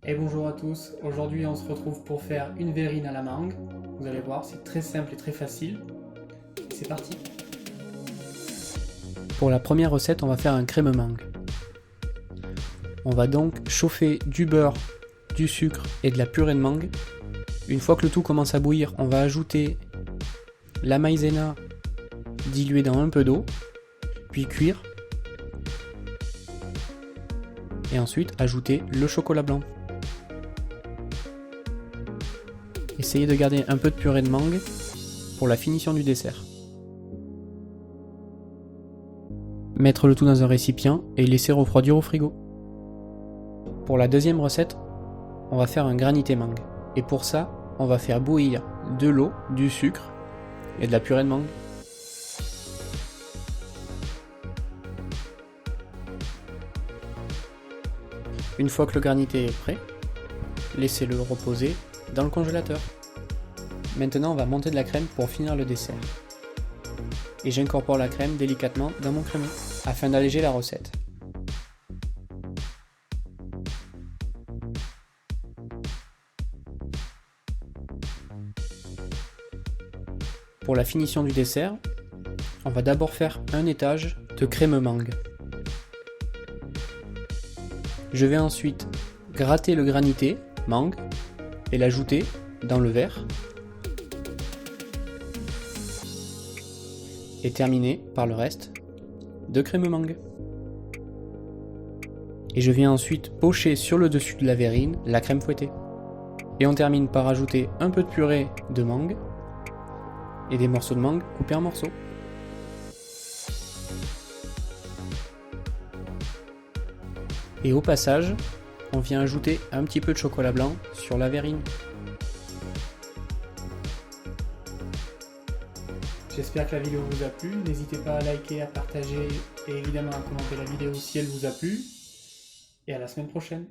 Et bonjour à tous, aujourd'hui on se retrouve pour faire une verrine à la mangue. Vous allez voir, c'est très simple et très facile. C'est parti. Pour la première recette, on va faire un crème mangue. On va donc chauffer du beurre, du sucre et de la purée de mangue. Une fois que le tout commence à bouillir, on va ajouter la maïzena diluée dans un peu d'eau, puis cuire. Et ensuite ajouter le chocolat blanc. Essayez de garder un peu de purée de mangue pour la finition du dessert. Mettre le tout dans un récipient et laisser refroidir au frigo. Pour la deuxième recette, on va faire un granité mangue. Et pour ça, on va faire bouillir de l'eau, du sucre et de la purée de mangue. Une fois que le granité est prêt, laissez-le reposer dans le congélateur. Maintenant, on va monter de la crème pour finir le dessert. Et j'incorpore la crème délicatement dans mon crémeux, afin d'alléger la recette. Pour la finition du dessert, on va d'abord faire un étage de crème mangue. Je vais ensuite gratter le granité mangue et l'ajouter dans le verre. Et terminer par le reste de crème mangue. Et je viens ensuite pocher sur le dessus de la verrine la crème fouettée. Et on termine par ajouter un peu de purée de mangue et des morceaux de mangue coupés en morceaux. Et au passage, on vient ajouter un petit peu de chocolat blanc sur la verrine. J'espère que la vidéo vous a plu. N'hésitez pas à liker, à partager et évidemment à commenter la vidéo si elle vous a plu. Et à la semaine prochaine.